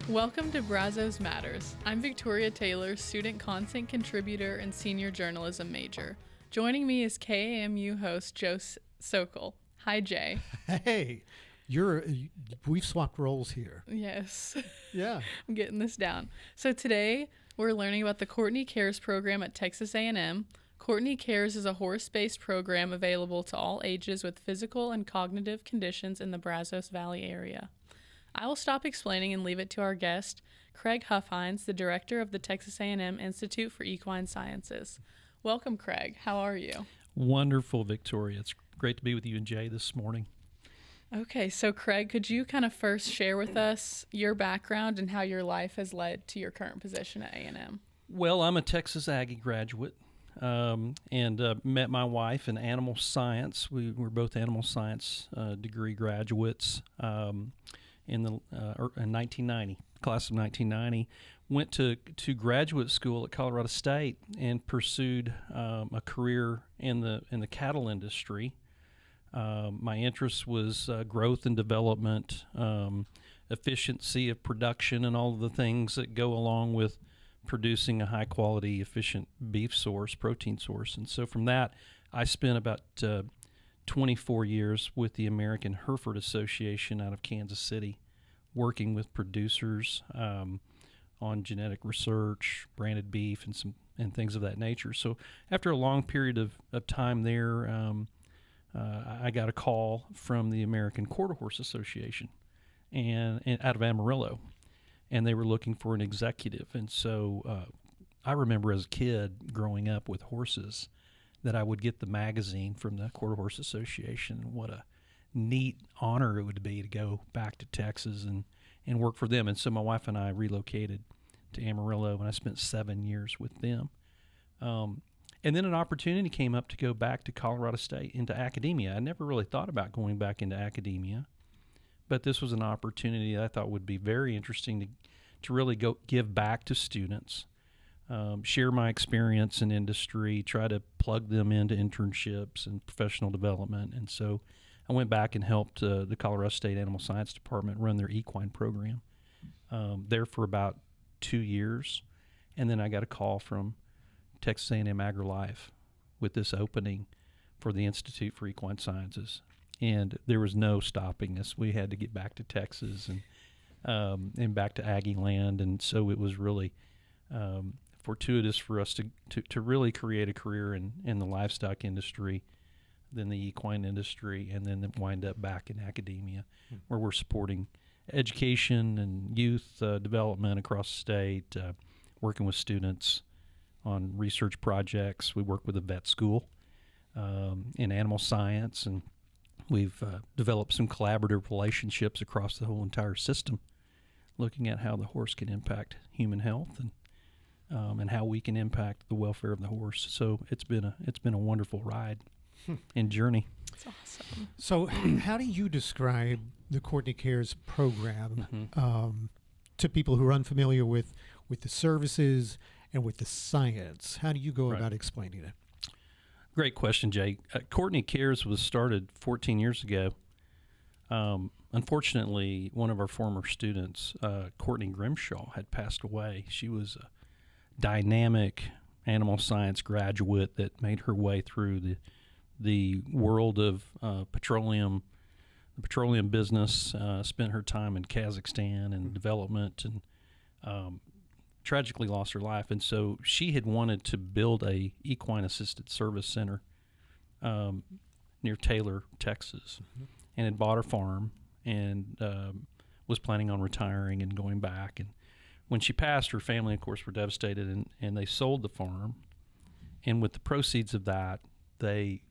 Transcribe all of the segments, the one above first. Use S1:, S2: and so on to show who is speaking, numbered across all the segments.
S1: Welcome to Brazos Matters. I'm Victoria Taylor, student content contributor and senior journalism major. Joining me is KAMU host Joe Sokol. Hi, Jay.
S2: Hey, we've swapped roles here.
S1: Yes.
S2: Yeah.
S1: I'm getting this down. So today we're learning about the Courtney Cares program at Texas A&M. Courtney Cares is a horse-based program available to all ages with physical and cognitive conditions in the Brazos Valley area. I will stop explaining and leave it to our guest, Craig Huffhines, the director of the Texas A&M Institute for Equine Sciences. Welcome, Craig. How are you?
S3: Wonderful, Victoria. It's great to be with you and Jay this morning.
S1: Okay, so Craig, could you kind of first share with us your background and how your life has led to your current position at A&M?
S3: Well, I'm a Texas Aggie graduate and met my wife in animal science. We were both animal science degree graduates in 1990, class of 1990. Went to graduate school at Colorado State and pursued a career in the cattle industry. My interest was growth and development, efficiency of production, and all of the things that go along with producing a high-quality, efficient beef source, protein source. And so from that, I spent about 24 years with the American Hereford Association out of Kansas City, working with producers on genetic research, branded beef, and things of that nature. So after a long period of time there, I got a call from the American Quarter Horse Association and out of Amarillo, and they were looking for an executive. And so I remember as a kid growing up with horses that I would get the magazine from the Quarter Horse Association. What a neat honor it would be to go back to Texas and work for them. And so my wife and I relocated to Amarillo, and I spent 7 years with them. And then an opportunity came up to go back to Colorado State into academia. I never really thought about going back into academia, but this was an opportunity that I thought would be very interesting to really go give back to students, share my experience in industry, try to plug them into internships and professional development. And so I went back and helped the Colorado State Animal Science Department run their equine program there for about 2 years. And then I got a call from Texas A&M AgriLife with this opening for the Institute for Equine Sciences. And there was no stopping us. We had to get back to Texas and back to Aggie land. And so it was really fortuitous for us to really create a career in the livestock industry, then the equine industry, and then wind up back in academia, where we're supporting education and youth development across the state, working with students on research projects. We work with a vet school in animal science, and we've developed some collaborative relationships across the whole entire system, looking at how the horse can impact human health and how we can impact the welfare of the horse. So it's been a wonderful ride and journey.
S1: That's awesome.
S2: So how do you describe the Courtney Cares program to people who are unfamiliar with the services and with the science? How do you go about explaining it?
S3: Great question, Jay. Courtney Cares was started 14 years ago. Unfortunately, one of our former students, Courtney Grimshaw, had passed away. She was a dynamic animal science graduate that made her way through the world of the petroleum business, spent her time in Kazakhstan and development, and tragically lost her life. And so she had wanted to build a equine assisted service center near Taylor, Texas, and had bought a farm and was planning on retiring and going back. And when she passed, her family, of course, were devastated, and they sold the farm. And with the proceeds of that, they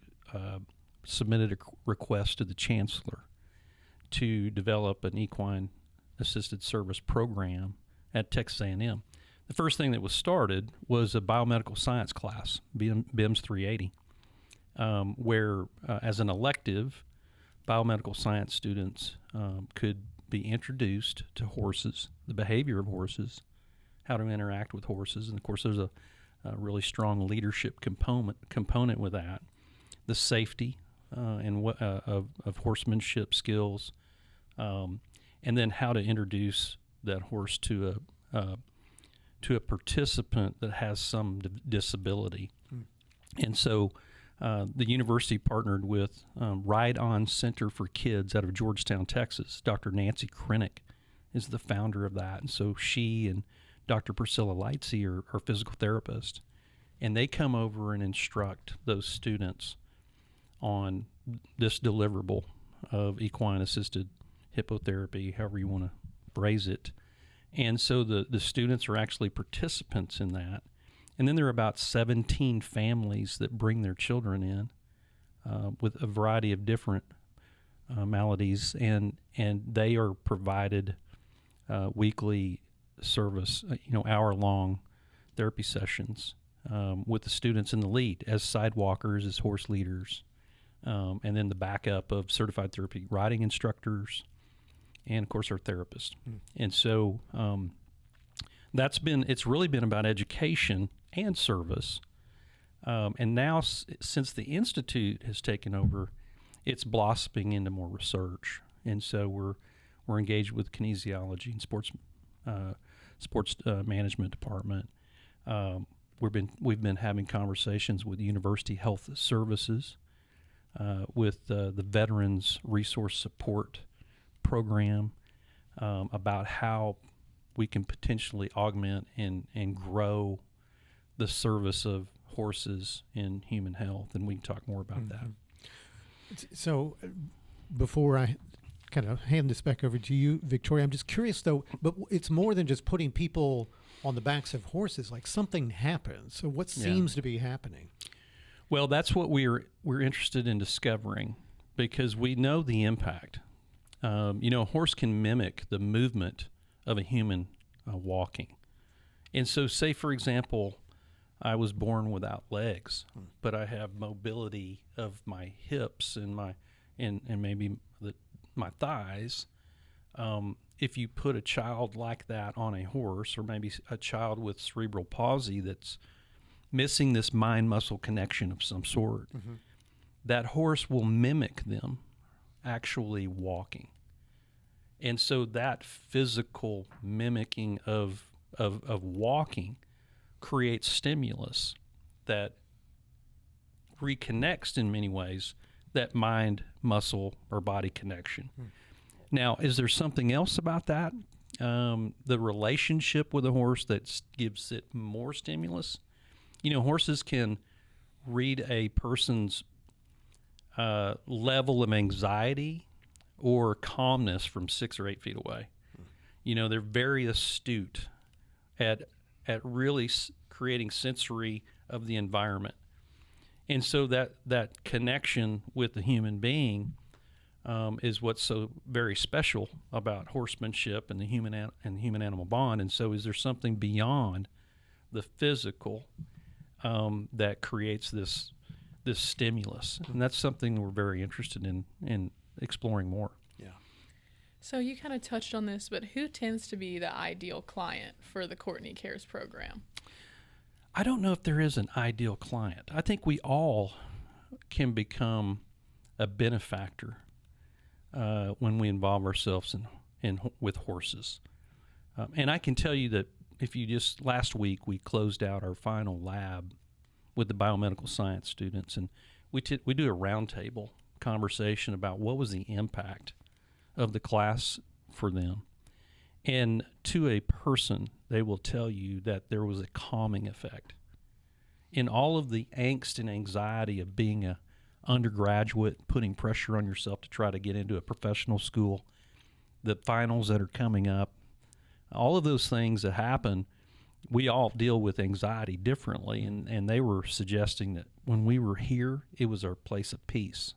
S3: submitted a request to the chancellor to develop an equine assisted service program at Texas A&M. The first thing that was started was a biomedical science class, BIMS 380, where as an elective, biomedical science students could be introduced to horses, the behavior of horses, how to interact with horses, and of course there's a really strong leadership component with that, the safety of horsemanship skills, and then how to introduce that horse to a participant that has some disability. And so the university partnered with Ride On Center for Kids out of Georgetown, Texas. Dr. Nancy Krennick is the founder of that. And so she and Dr. Priscilla Lightsey are physical therapists. And they come over and instruct those students on this deliverable of equine-assisted hippotherapy, however you want to phrase it. And so the students are actually participants in that. And then there are about 17 families that bring their children in with a variety of different maladies, and they are provided weekly service, hour-long therapy sessions with the students in the lead as sidewalkers, as horse leaders, and then the backup of certified therapy riding instructors, and of course our therapist. And so it's really been about education and service. And now, since the Institute has taken over, it's blossoming into more research. And so we're engaged with kinesiology and sports management department. We've been having conversations with University Health Services, with the Veterans Resource Support Program, about how we can potentially augment and grow the service of horses in human health, and we can talk more about that.
S2: So before I kind of hand this back over to you, Victoria, I'm just curious though, but it's more than just putting people on the backs of horses, like something happens. So what seems to be happening?
S3: Well, that's what we're interested in discovering, because we know the impact. A horse can mimic the movement of a human walking. And so say, for example, I was born without legs, but I have mobility of my hips and maybe my thighs. If you put a child like that on a horse, or maybe a child with cerebral palsy that's missing this mind-muscle connection of some sort, that horse will mimic them actually walking. And so that physical mimicking of walking creates stimulus that reconnects in many ways that mind, muscle, or body connection. Now, is there something else about that? The relationship with a horse that gives it more stimulus? Horses can read a person's level of anxiety or calmness from 6 or 8 feet away. They're very astute at really creating sensory of the environment. And so that connection with the human being is what's so very special about horsemanship and the human animal bond. And so is there something beyond the physical that creates this stimulus? And that's something we're very interested in exploring more.
S2: Yeah.
S1: So you kind of touched on this, but who tends to be the ideal client for the Courtney Cares program?
S3: I don't know if there is an ideal client. I think we all can become a benefactor when we involve ourselves with horses. And I can tell you that last week we closed out our final lab with the biomedical science students, and we do a roundtable conversation about what was the impact of the class for them. And to a person, they will tell you that there was a calming effect. In all of the angst and anxiety of being an undergraduate, putting pressure on yourself to try to get into a professional school, the finals that are coming up, all of those things that happen, we all deal with anxiety differently. And they were suggesting that when we were here, it was our place of peace.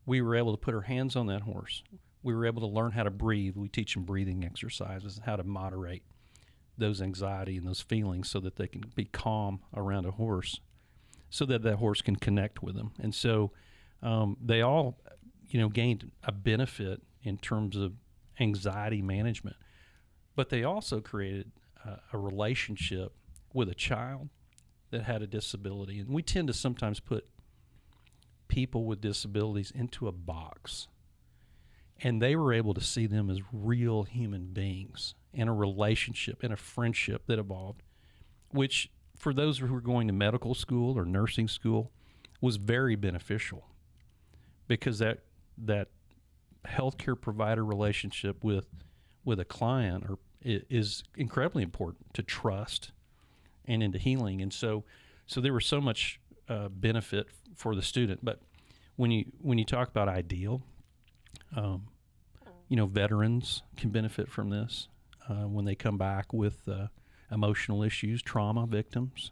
S3: We were able to put our hands on that horse. We were able to learn how to breathe. We teach them breathing exercises and how to moderate those anxiety and those feelings so that they can be calm around a horse, so that horse can connect with them. And so they all, gained a benefit in terms of anxiety management. But they also created a relationship with a child that had a disability. And we tend to sometimes put people with disabilities into a box. And they were able to see them as real human beings and a relationship and a friendship that evolved, which for those who were going to medical school or nursing school was very beneficial, because that healthcare provider relationship with a client is incredibly important to trust and into healing. And so there was so much benefit for the student. But when you talk about ideal, veterans can benefit from this when they come back with emotional issues. Trauma victims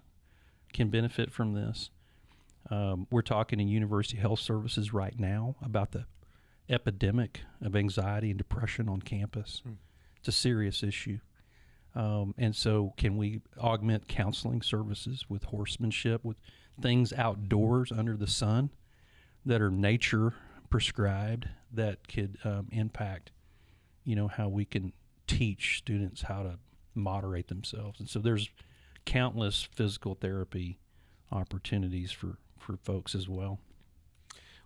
S3: can benefit from this. We're talking in University Health Services right now about the epidemic of anxiety and depression on campus. It's a serious issue. And so can we augment counseling services with horsemanship, with things outdoors under the sun that are nature prescribed, that could impact, how we can teach students how to moderate themselves. And so there's countless physical therapy opportunities for folks as well.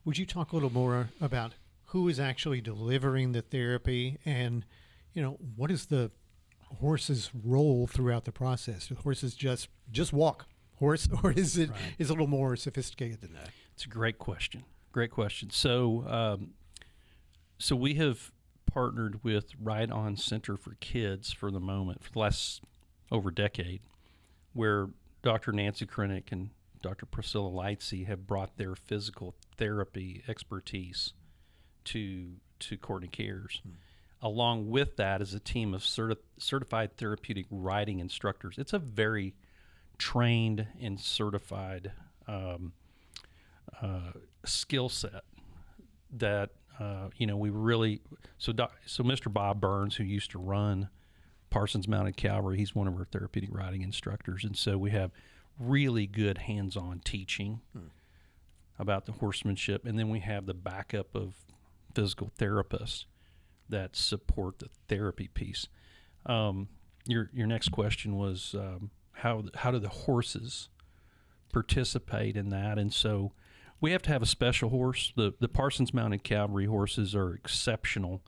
S2: Would you talk a little more about who is actually delivering the therapy, and what is the horse's role throughout the process? Do horses just walk horse, or is it is a little more sophisticated than that?
S3: It's a great question. Great question. So we have partnered with Ride On Center for Kids for the moment, for the last over a decade, where Dr. Nancy Krennick and Dr. Priscilla Lightsey have brought their physical therapy expertise to Courtney Cares. Along with that is a team of certified therapeutic riding instructors. It's a very trained and certified skill set that we really so Mr. Bob Burns, who used to run Parsons Mounted Cavalry, he's one of our therapeutic riding instructors, and so we have really good hands-on teaching about the horsemanship, and then we have the backup of physical therapists that support the therapy piece. Your next question was how do the horses participate in that? And so we have to have a special horse. The Parsons Mounted Cavalry horses are exceptional.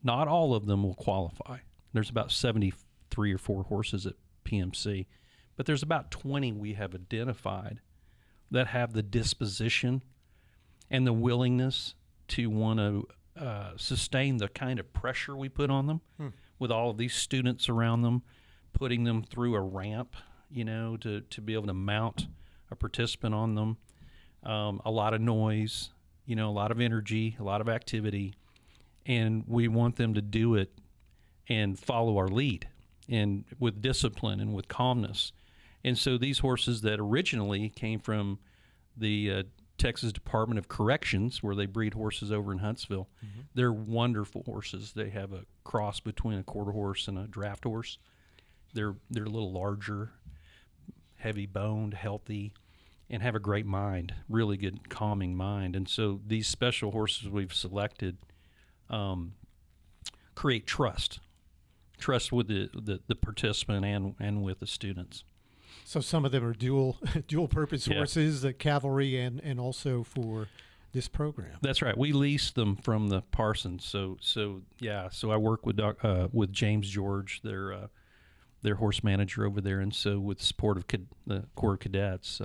S3: Not all of them will qualify. There's about 73 or 4 horses at PMC, but there's about 20 we have identified that have the disposition and the willingness to want to sustain the kind of pressure we put on them with all of these students around them, putting them through a ramp, to be able to mount a participant on them. A lot of noise, a lot of energy, a lot of activity, and we want them to do it and follow our lead, and with discipline and with calmness. And so these horses that originally came from the Texas Department of Corrections, where they breed horses over in Huntsville, they're wonderful horses. They have a cross between a quarter horse and a draft horse. They're a little larger, heavy boned, healthy, and have a great mind, really good calming mind. And so these special horses we've selected create trust with the participant and with the students.
S2: So some of them are dual purpose horses, the cavalry and also for this program.
S3: That's right. We lease them from the Parsons. So I work with James George, their horse manager over there, and so with the support of the Corps of Cadets,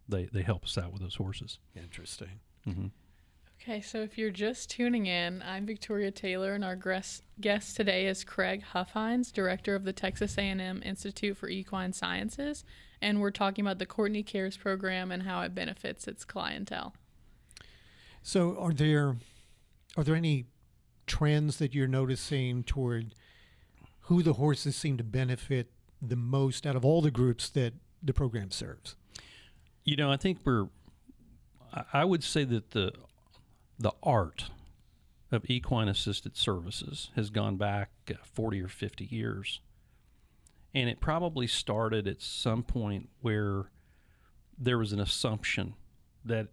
S3: they help us out with those horses.
S2: Interesting.
S3: Mm-hmm.
S1: Okay, so if you're just tuning in, I'm Victoria Taylor, and our guest today is Craig Huffhines, director of the Texas A&M Institute for Equine Sciences, and we're talking about the Courtney Cares program and how it benefits its clientele.
S2: So are there any trends that you're noticing toward who the horses seem to benefit the most out of all the groups that the program serves?
S3: I think I would say that the art of equine assisted services has gone back 40 or 50 years. And it probably started at some point where there was an assumption that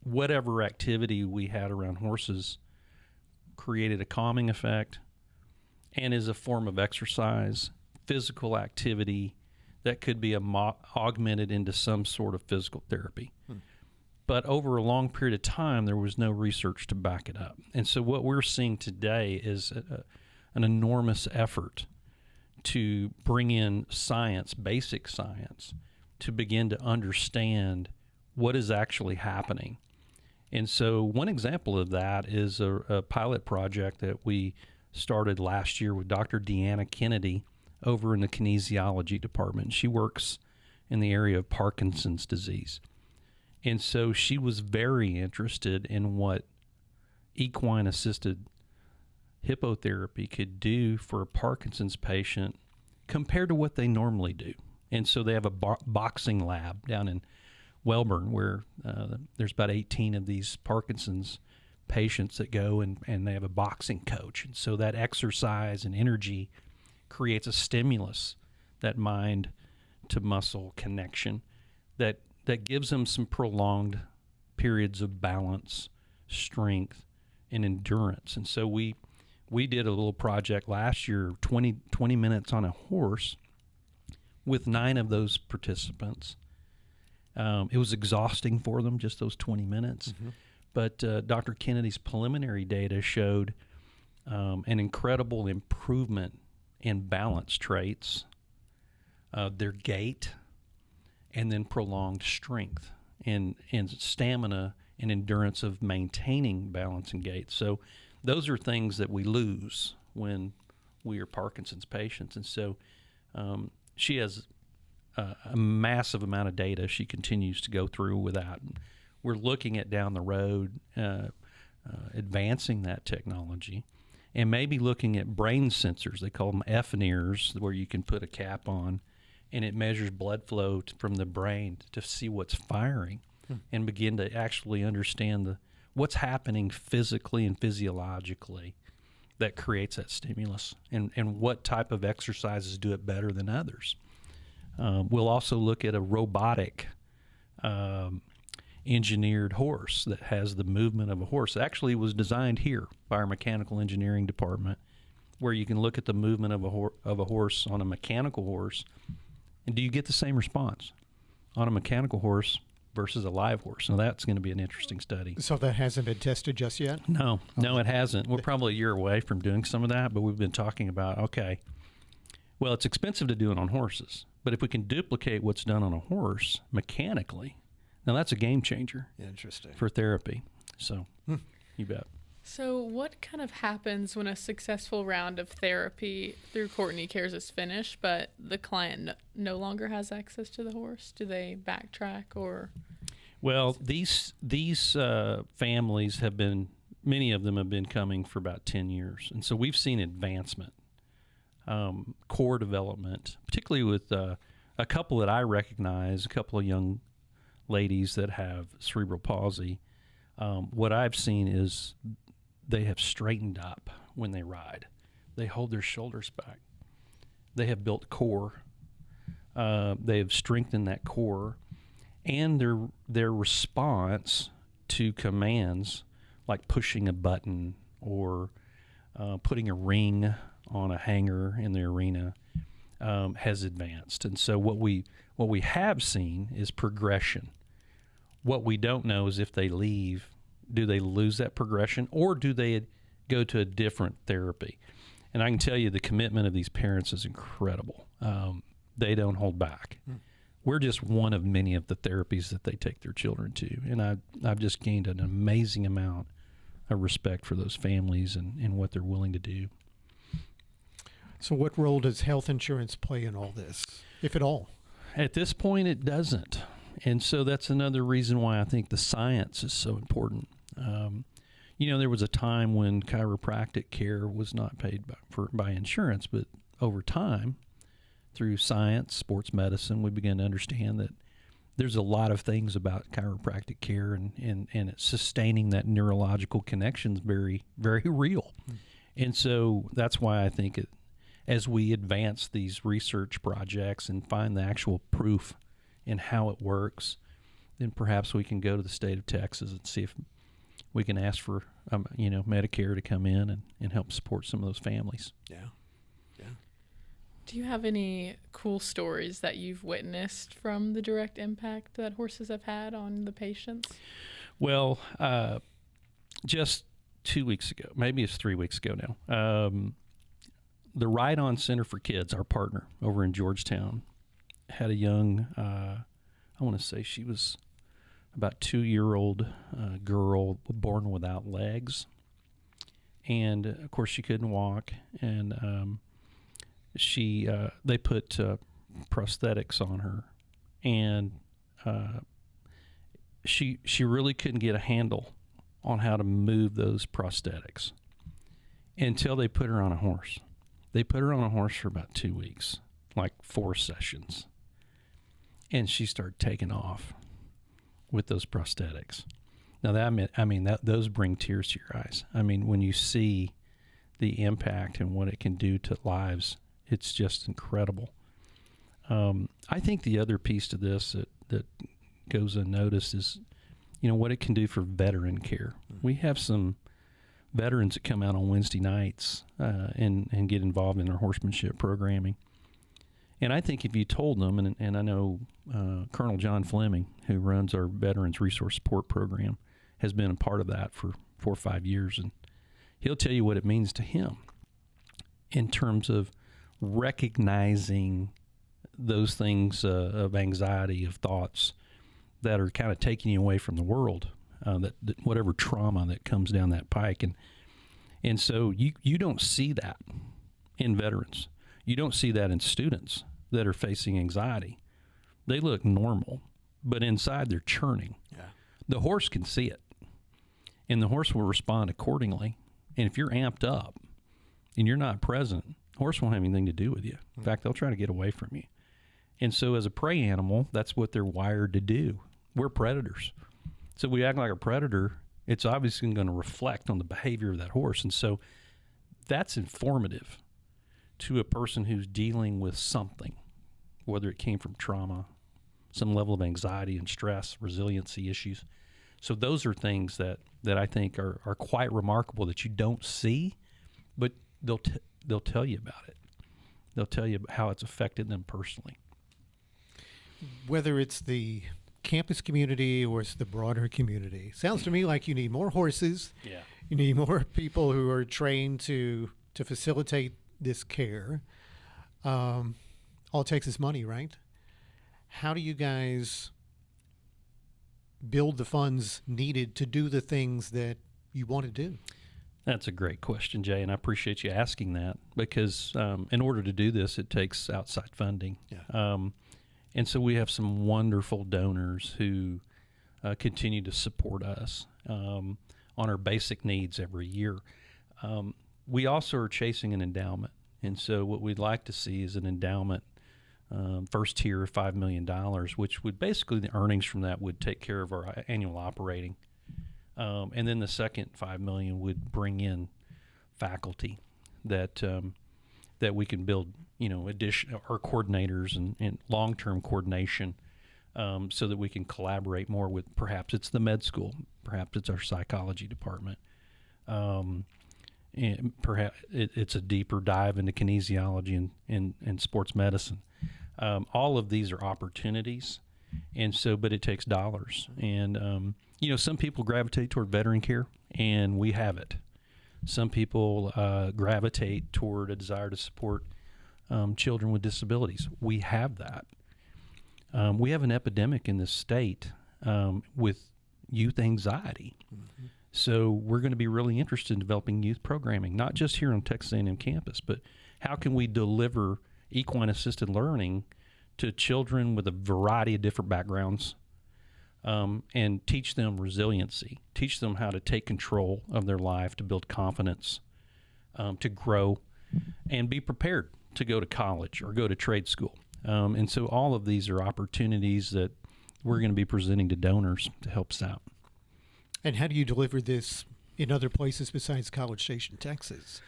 S3: whatever activity we had around horses created a calming effect and is a form of exercise, physical activity that could be augmented into some sort of physical therapy. But over a long period of time, there was no research to back it up. And so what we're seeing today is an enormous effort to bring in science, basic science, to begin to understand what is actually happening. And so one example of that is a pilot project that we started last year with Dr. Deanna Kennedy over in the kinesiology department. She works in the area of Parkinson's disease. And so she was very interested in what equine-assisted hippotherapy could do for a Parkinson's patient compared to what they normally do. And so they have a boxing lab down in Welborn where there's about 18 of these Parkinson's patients that go and they have a boxing coach. And so that exercise and energy creates a stimulus, that mind to muscle connection that gives them some prolonged periods of balance, strength, and endurance. And so we did a little project last year, 20 minutes on a horse with 9 of those participants. It was exhausting for them, just those 20 minutes. Mm-hmm. But Dr. Kennedy's preliminary data showed an incredible improvement in balance traits, their gait, and then prolonged strength and stamina and endurance of maintaining balance and gait. So those are things that we lose when we are Parkinson's patients. And so she has a massive amount of data she continues to go through with that. We're looking at down the road advancing that technology and maybe looking at brain sensors. They call them F-ears, where you can put a cap on and it measures blood flow from the brain to see what's firing and begin to actually understand what's happening physically and physiologically that creates that stimulus and what type of exercises do it better than others. We'll also look at a robotic engineered horse that has the movement of a horse. It actually was designed here by our mechanical engineering department, where you can look at the movement of a horse on a mechanical horse, and do you get the same response on a mechanical horse versus a live horse? Now that's going to be an interesting study.
S2: So that hasn't been tested just yet?
S3: No, it hasn't. We're probably a year away from doing some of that, but we've been talking about, okay, well, it's expensive to do it on horses, but if we can duplicate what's done on a horse mechanically, now that's a game changer.
S2: Interesting.
S3: For therapy. So you bet.
S1: So what kind of happens when a successful round of therapy through Courtney Cares is finished, but the client no longer has access to the horse? Do they backtrack or?
S3: Well, these families have been, many of them have been coming for about 10 years. And so we've seen advancement, core development, particularly with a couple that I recognize, a couple of young ladies that have cerebral palsy. What I've seen is they have straightened up when they ride. They hold their shoulders back. They have built core. They have strengthened that core, and their response to commands like pushing a button or putting a ring on a hanger in the arena has advanced. And so what we have seen is progression. What we don't know is if they leave, do they lose that progression or do they go to a different therapy? And I can tell you the commitment of these parents is incredible. They don't hold back. We're just one of many of the therapies that they take their children to. And I've just gained an amazing amount of respect for those families and what they're willing to do.
S2: So what role does health insurance play in all this, if at all?
S3: At this point, it doesn't. And so that's another reason why I think the science is so important. There was a time when chiropractic care was not paid by insurance, but over time, through science, sports medicine, we began to understand that there's a lot of things about chiropractic care and it's sustaining that neurological connection is very, very real. And so that's why I think as we advance these research projects and find the actual proof in how it works, then perhaps we can go to the state of Texas and see if we can ask for Medicare to come in and help support some of those families.
S2: Yeah.
S1: Do you have any cool stories that you've witnessed from the direct impact that horses have had on the patients?
S3: Well, just 2 weeks ago, maybe it's 3 weeks ago now, the Ride On Center for Kids, our partner over in Georgetown, had a young, I want to say she was about 2-year-old girl born without legs. And, of course, she couldn't walk. And they put prosthetics on her. And she really couldn't get a handle on how to move those prosthetics until they put her on a horse. They put her on a horse for about 2 weeks, like 4 sessions. And she started taking off with those prosthetics. Now, those bring tears to your eyes. I mean, when you see the impact and what it can do to lives, it's just incredible. I think the other piece to this that goes unnoticed is, what it can do for veteran care. We have some veterans that come out on Wednesday nights and get involved in our horsemanship programming. And I think if you told them, and I know Colonel John Fleming, who runs our Veterans Resource Support Program, has been a part of that for 4 or 5 years, and he'll tell you what it means to him in terms of recognizing those things of anxiety, of thoughts that are kind of taking you away from the world, that whatever trauma that comes down that pike. And so you don't see that in veterans. You don't see that in students that are facing anxiety. They look normal, but inside they're churning. Yeah. The horse can see it, and the horse will respond accordingly. And if you're amped up and you're not present, the horse won't have anything to do with you. In fact, they'll try to get away from you. And so as a prey animal, that's what they're wired to do. We're predators. So we act like a predator, it's obviously going to reflect on the behavior of that horse. And so that's informative to a person who's dealing with something, whether it came from trauma, some level of anxiety and stress, resiliency issues. So those are things that I think are quite remarkable that you don't see, but they'll tell you about it. They'll tell you how it's affected them personally.
S2: Whether it's the campus community or it's the broader community, sounds to me like you need more horses. Yeah. You need more people who are trained to facilitate this care. All it takes is money, right? How do you guys build the funds needed to do the things that you want to do?
S3: That's a great question, Jay, and I appreciate you asking that because in order to do this, it takes outside funding. Yeah. And so we have some wonderful donors who continue to support us on our basic needs every year. We also are chasing an endowment. And so what we'd like to see is an endowment, first tier of $5 million, which would basically, the earnings from that would take care of our annual operating. And then the second $5 million would bring in faculty that we can build, our coordinators and long-term coordination so that we can collaborate more with, perhaps it's the med school, perhaps it's our psychology department. And perhaps it's a deeper dive into kinesiology and sports medicine. All of these are opportunities, and so, but it takes dollars. And, some people gravitate toward veteran care, and we have it. Some people gravitate toward a desire to support children with disabilities. We have that. We have an epidemic in this state with youth anxiety. Mm-hmm. So we're going to be really interested in developing youth programming, not just here on Texas A&M campus, but how can we deliver equine-assisted learning to children with a variety of different backgrounds and teach them resiliency, teach them how to take control of their life, to build confidence, to grow, and be prepared to go to college or go to trade school. And so all of these are opportunities that we're going to be presenting to donors to help us out.
S2: And how do you deliver this in other places besides College Station, Texas?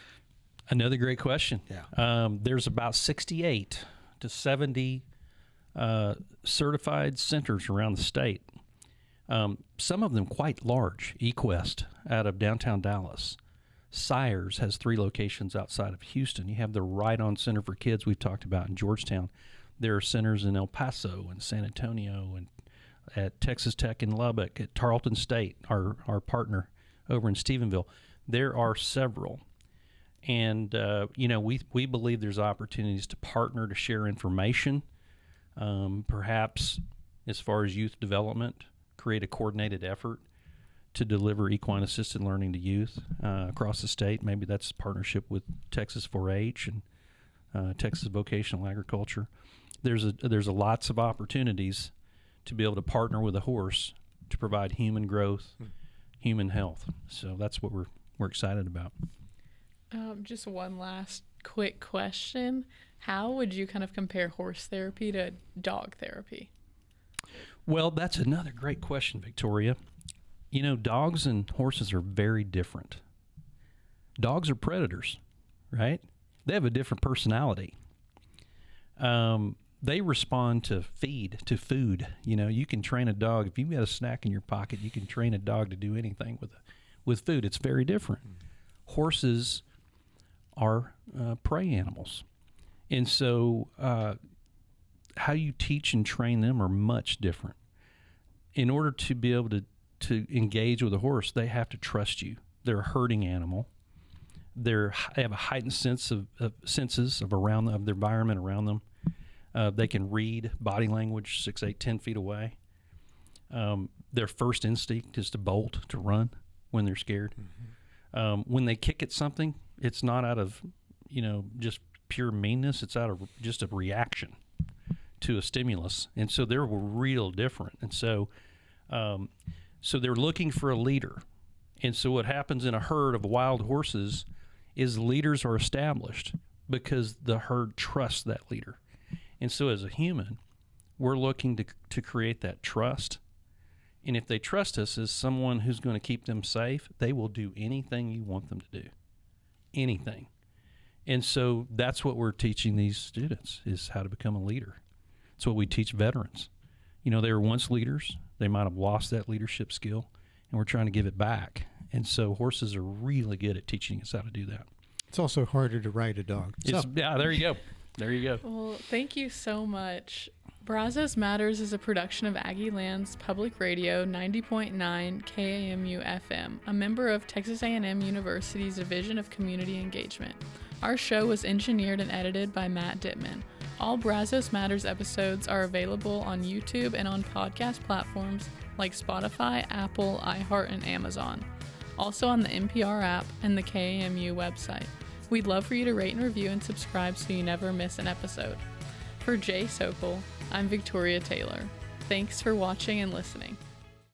S3: Another great question.
S2: Yeah.
S3: There's about 68 to 70 certified centers around the state. Some of them quite large. Equest out of downtown Dallas. Sires has 3 locations outside of Houston. You have the Right On Center for Kids we've talked about in Georgetown. There are centers in El Paso and San Antonio and at Texas Tech in Lubbock, at Tarleton State, our partner over in Stephenville. There are several. And, we believe there's opportunities to partner, to share information, perhaps as far as youth development, create a coordinated effort to deliver equine-assisted learning to youth across the state. Maybe that's a partnership with Texas 4-H and Texas Vocational Agriculture. There's lots of opportunities to be able to partner with a horse to provide human growth, human health. So that's what we're excited about.
S1: Just one last quick question. How would you kind of compare horse therapy to dog therapy?
S3: Well, that's another great question, Victoria. Dogs and horses are very different. Dogs are predators, right? They have a different personality. They respond to food. You can train a dog. If you've got a snack in your pocket, you can train a dog to do anything with food. It's very different. Horses are prey animals. And so how you teach and train them are much different. In order to be able to engage with a horse, they have to trust you. They're a herding animal. They have a heightened sense of senses of their environment around them. They can read body language 6, 8, 10 feet away. Their first instinct is to bolt, to run when they're scared. When they kick at something, it's not out of just pure meanness. It's out of just a reaction to a stimulus, and so they're real different. And so they're looking for a leader. And so what happens in a herd of wild horses is leaders are established because the herd trusts that leader. And so as a human, we're looking to create that trust. And if they trust us as someone who's going to keep them safe, they will do anything you want them to do. Anything. And so that's what we're teaching these students, is how to become a leader. It's what we teach veterans. They were once leaders. They might have lost that leadership skill, and we're trying to give it back. And so horses are really good at teaching us how to do that.
S2: It's also harder to ride a dog.
S3: Yeah, there you go. There you go.
S1: Well, thank you so much. Brazos Matters is a production of Aggie Land's Public Radio 90.9 KAMU FM, a member of Texas A&M University's Division of Community Engagement. Our show was engineered and edited by Matt Dittman. All Brazos Matters episodes are available on YouTube and on podcast platforms like Spotify, Apple, iHeart, and Amazon. Also on the NPR app and the KAMU website. We'd love for you to rate and review and subscribe so you never miss an episode. For Jay Sokol, I'm Victoria Taylor. Thanks for watching and listening.